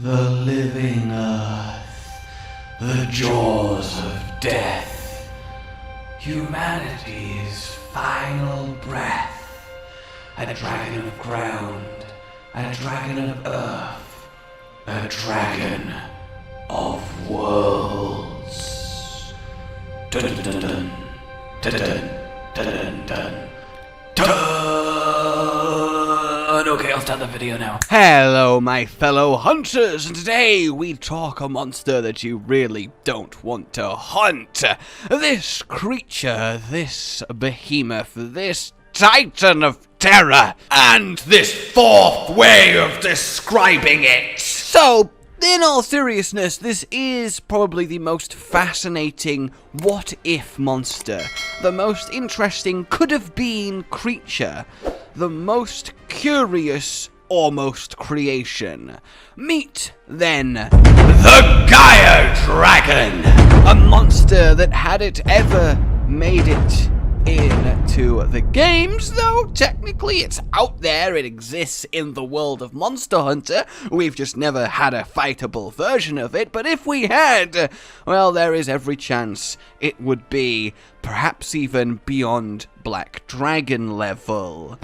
The living earth, the jaws of death, humanity's final breath, a dragon of ground, a dragon of earth, a dragon of worlds. Dun dun dun dun dun dun dun dun dun. Okay, I'll start the video now. Hello, my fellow hunters, and today we talk a monster that you really don't want to hunt. This creature, this behemoth, this titan of terror, and this fourth way of describing it. So, in all seriousness, this is probably the most fascinating what-if monster, the most interesting could-have-been creature, the most curious almost creation. Meet, then, the Gaia Dragon! A monster that, had it ever made it into the games, though technically it's out there, it exists in the world of Monster Hunter, we've just never had a fightable version of it, but if we had, well, there is every chance it would be perhaps even beyond Black Dragon level.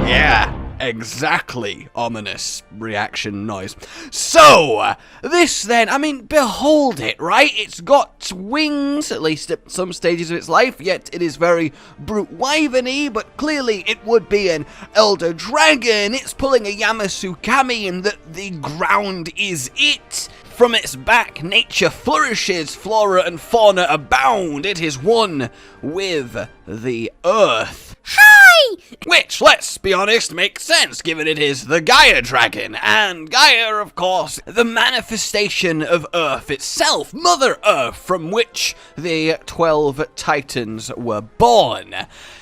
Yeah, exactly. Ominous reaction noise. So, this then, I mean, behold it, right? It's got wings, at least at some stages of its life, yet it is very brute-wyvern-y, but clearly it would be an elder dragon. It's pulling a Yamasukami in that the ground is it. From its back, nature flourishes, flora and fauna abound. It is one with the earth. Hi! Which, let's be honest, makes sense, given it is the Gaia Dragon. And Gaia, of course, the manifestation of Earth itself, Mother Earth, from which the 12 Titans were born.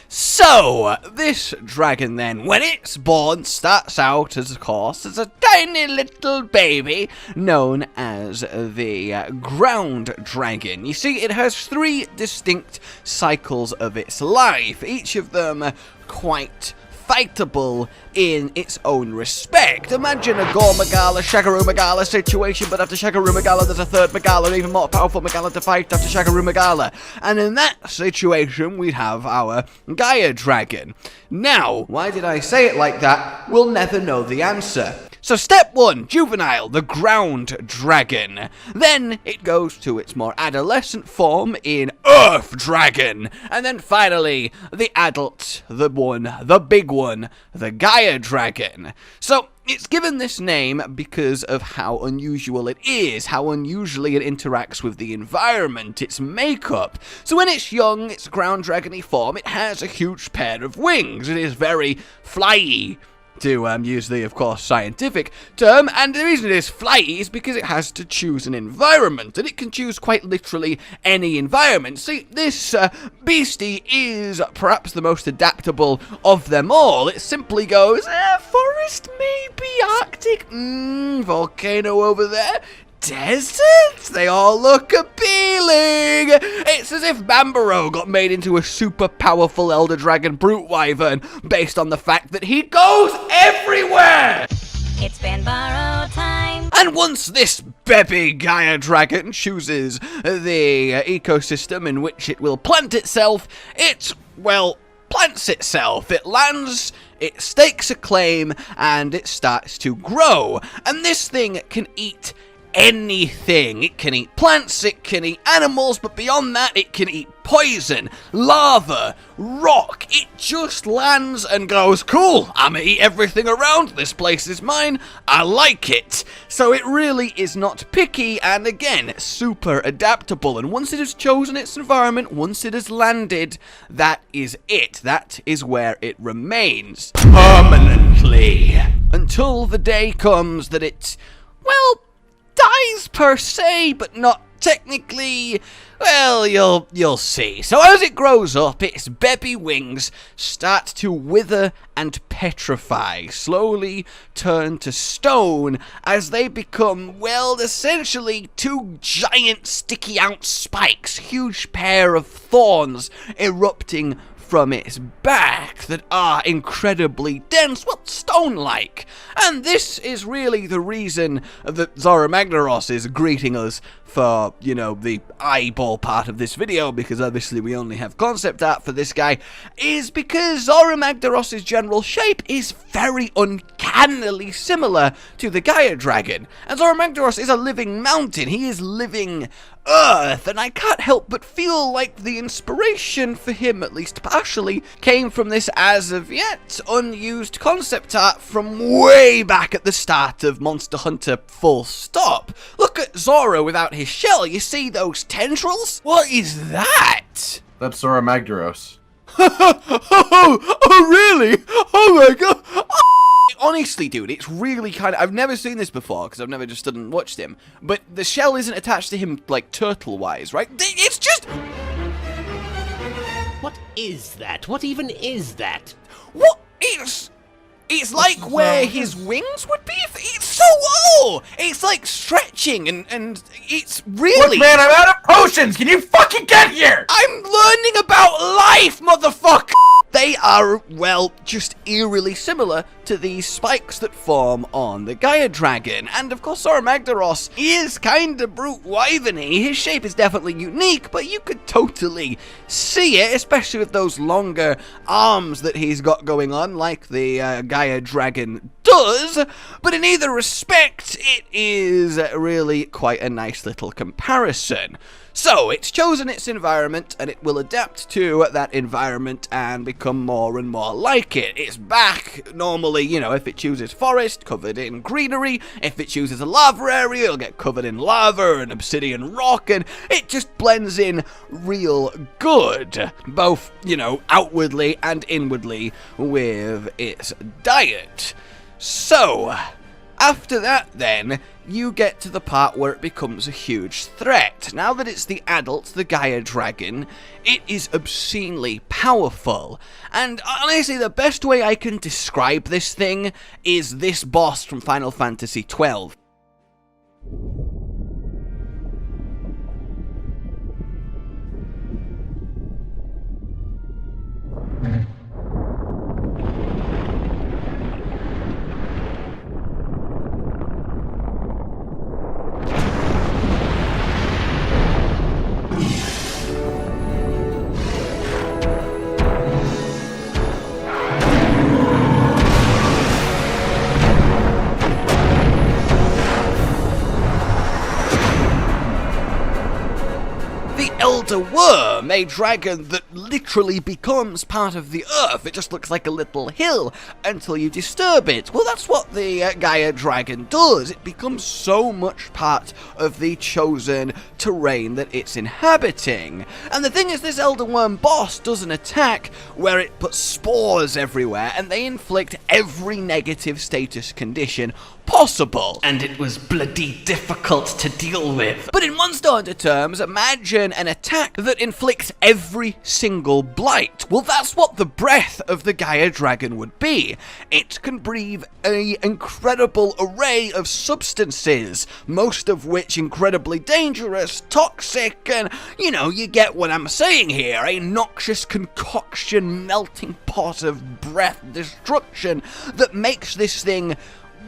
So, this dragon then, when it's born, starts out, of course, as a tiny little baby known as the ground dragon. You see, it has 3 distinct cycles of its life, each of them quite fightable in its own respect. Imagine a Gore Magala, Shagaru Magala situation, but after Shagaru Magala there's a third Magala, an even more powerful Magala to fight after Shagaru Magala. And in that situation we'd have our Gaia Dragon. Now, why did I say it like that? We'll never know the answer. So step 1, juvenile, the ground dragon. Then it goes to its more adolescent form in Earth Dragon. And then finally, the adult, the one, the big one, the Gaia Dragon. So it's given this name because of how unusual it is, how unusually it interacts with the environment, its makeup. So when it's young, its ground dragony form, it has a huge pair of wings. It is very flyy, to use the, of course, scientific term, and the reason it is flyy is because it has to choose an environment, and it can choose quite literally any environment. See, this beastie is perhaps the most adaptable of them all. It simply goes, forest, maybe, Arctic, volcano over there, deserts, they all look appealing. It's as if Bambaro got made into a super powerful elder dragon brute wyvern based on the fact that he goes everywhere. It's been borrow time. And once this baby Gaia Dragon chooses the ecosystem in which it will plant itself, it, well, plants itself. It lands, it stakes a claim, and it starts to grow. And this thing can eat anything. It can eat plants, it can eat animals, but beyond that, it can eat poison, lava, rock. It just lands and goes, cool, I'ma eat everything around, this place is mine, I like it. So it really is not picky, and again, super adaptable, and once it has chosen its environment, once it has landed, that is it. That is where it remains. Permanently. Until the day comes that it, well, dies per se, but not technically. Well, you'll see. So as it grows up, its baby wings start to wither and petrify, slowly turn to stone as they become, well, essentially 2 giant sticky out spikes, huge pair of thorns erupting from its back that are incredibly dense, well, stone-like. And this is really the reason that Zora Magdaros is greeting us for, you know, the eyeball part of this video, because obviously we only have concept art for this guy, is because Zora Magdaros' general shape is very uncannily similar to the Gaia Dragon. And Zora Magdaros is a living mountain, he is living Earth, and I can't help but feel like the inspiration for him, at least partially, came from this as of yet unused concept art from way back at the start of Monster Hunter full stop. Look at Zora without his shell, you see those tendrils? What is that? That's Zora Magdaros. Oh, really? Oh my god. Honestly, dude, it's really kind of... I've never seen this before, because I've never just stood and watched him. But the shell isn't attached to him, like, turtle-wise, right? It's just... What is that? What even is that? What? It's like where his wings would be. It's so low. It's like stretching, and it's really... Look, man, I'm out of potions. Can you fucking get here? I'm learning about life, motherfucker. They are, well, just eerily similar to these spikes that form on the Gaia Dragon. And of course, Zora Magdaros is kinda brute wiveny. His shape is definitely unique, but you could totally see it, especially with those longer arms that he's got going on, like the Gaia Dragon does. But in either respect, it is really quite a nice little comparison. So, it's chosen its environment, and it will adapt to that environment and become more and more like it. Its back, normally, you know, if it chooses forest, covered in greenery. If it chooses a lava area, it'll get covered in lava and obsidian rock, and it just blends in real good. Both, you know, outwardly and inwardly with its diet. So... after that, then, you get to the part where it becomes a huge threat. Now that it's the adult, the Gaia Dragon, it is obscenely powerful. And honestly, the best way I can describe this thing is this boss from Final Fantasy XII. Elder Worm, a dragon that literally becomes part of the earth. It just looks like a little hill until you disturb it. Well, that's what the Gaia Dragon does. It becomes so much part of the chosen terrain that it's inhabiting. And the thing is, this Elder Worm boss does an attack where it puts spores everywhere, and they inflict every negative status condition possible. And it was bloody difficult to deal with. But in Monster Hunter terms, imagine an attack that inflicts every single blight. Well, that's what the breath of the Gaia Dragon would be. It can breathe an incredible array of substances, most of which incredibly dangerous, toxic, and, you know, you get what I'm saying here, a noxious concoction melting pot of breath destruction that makes this thing,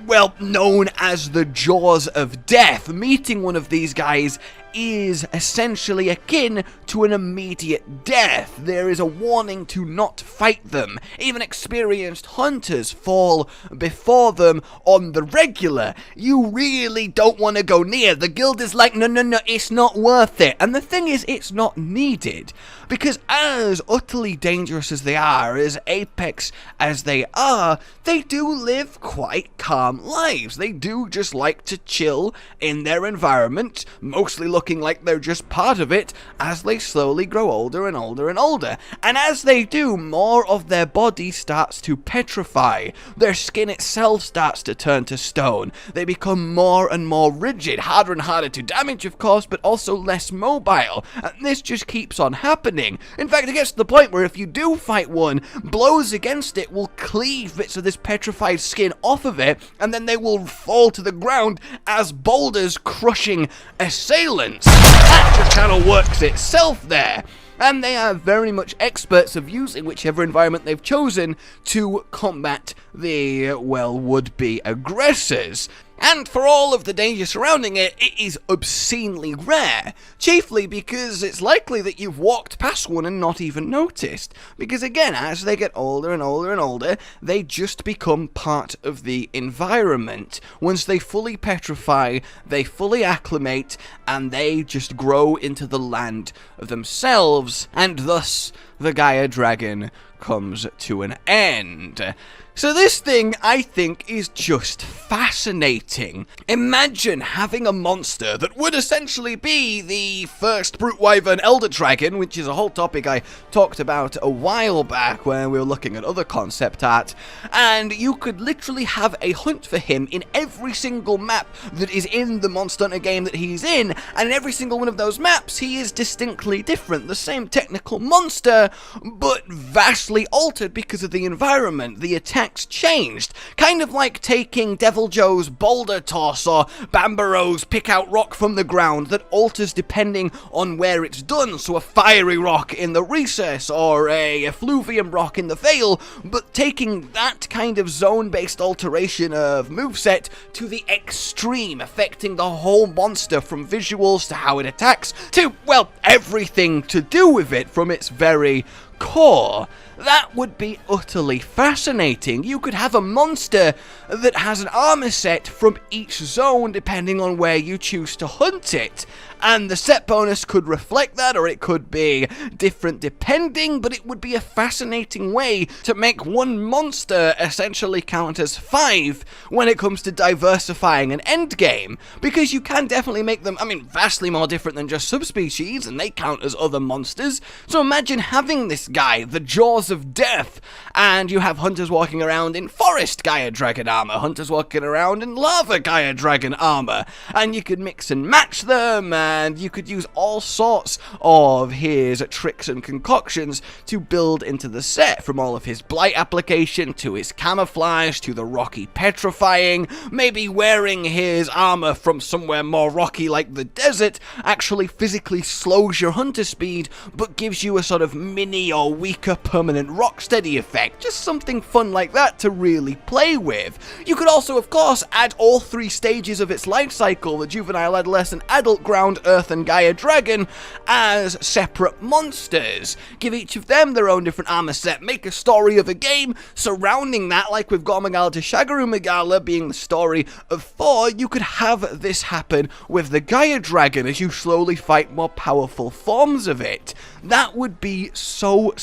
well, known as the Jaws of Death. Meeting one of these guys is essentially akin to an immediate death. There is a warning to not fight them. Even experienced hunters fall before them on the regular. You really don't want to go near. The guild is like, no, it's not worth it. And the thing is, it's not needed. Because as utterly dangerous as they are, as apex as they are, they do live quite calm lives. They do just like to chill in their environment, mostly looking like they're just part of it as they slowly grow older and older and older. And as they do, more of their body starts to petrify. Their skin itself starts to turn to stone. They become more and more rigid, harder and harder to damage, of course, but also less mobile. And this just keeps on happening. In fact, it gets to the point where if you do fight one, blows against it will cleave bits of this petrified skin off of it, and then they will fall to the ground as boulders crushing assailants. That just kind of works itself there. and they are very much experts of using whichever environment they've chosen to combat the, well, would-be aggressors. And for all of the danger surrounding it, it is obscenely rare, chiefly because it's likely that you've walked past one and not even noticed. Because again, as they get older and older and older, they just become part of the environment. Once they fully petrify, they fully acclimate, and they just grow into the land of themselves, and thus the Gaia Dragon comes to an end. So this thing, I think, is just fascinating. Imagine having a monster that would essentially be the first Brute Wyvern Elder Dragon, which is a whole topic I talked about a while back when we were looking at other concept art, and you could literally have a hunt for him in every single map that is in the Monster Hunter game that he's in, and in every single one of those maps, he is distinctly different. The same technical monster, but vastly altered because of the environment. The attack changed, kind of like taking Devil Joe's boulder toss or Bambaro's pick out rock from the ground that alters depending on where it's done, so a fiery rock in the recess or a effluvium rock in the Vale, but taking that kind of zone-based alteration of moveset to the extreme, affecting the whole monster from visuals to how it attacks to, well, everything to do with it from its very core. That would be utterly fascinating. You could have a monster that has an armor set from each zone depending on where you choose to hunt it. And the set bonus could reflect that, or it could be different depending, but it would be a fascinating way to make one monster essentially count as 5 when it comes to diversifying an endgame. Because you can definitely make them, vastly more different than just subspecies, and they count as other monsters. So imagine having this guy, the Jaws of Death, and you have hunters walking around in forest Gaia Dragon armor, hunters walking around in lava Gaia Dragon armor, and you could mix and match them, and you could use all sorts of his tricks and concoctions to build into the set, from all of his blight application to his camouflage to the rocky petrifying. Maybe wearing his armor from somewhere more rocky like the desert actually physically slows your hunter speed but gives you a sort of mini or weaker permanent rocksteady effect. Just something fun like that to really play with. You could also, of course, add all 3 stages of its life cycle, the juvenile, adolescent, adult, ground, earth, and Gaia Dragon, as separate monsters. Give each of them their own different armor set, make a story of a game surrounding that, like with Gormagala to Shagaru Magala being the story of 4. You could have this happen with the Gaia Dragon as you slowly fight more powerful forms of it. That would be so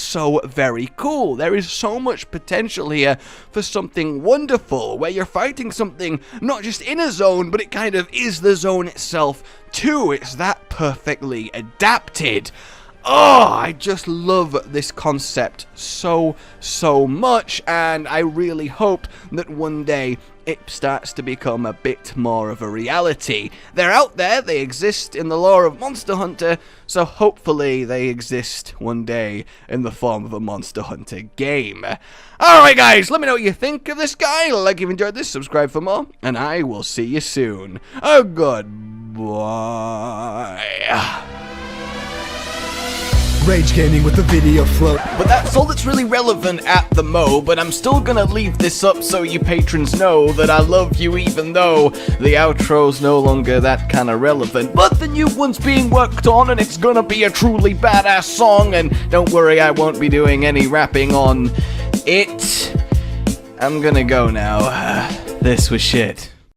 very cool. There is so much potential here for something wonderful, where you're fighting something not just in a zone, but it kind of is the zone itself too. It's that perfectly adapted. Oh, I just love this concept so much, and I really hope that one day it starts to become a bit more of a reality. They're out there, they exist in the lore of Monster Hunter, so hopefully they exist one day in the form of a Monster Hunter game. Alright guys, let me know what you think of this guy. Like if you've enjoyed this, subscribe for more, and I will see you soon. Oh, goodbye. Rage Gaming with the video float. But that's all that's really relevant at the mo, but I'm still gonna leave this up so you patrons know that I love you even though the outro's no longer that kind of relevant. But the new one's being worked on and it's gonna be a truly badass song, and don't worry, I won't be doing any rapping on it. I'm gonna go now. This was shit.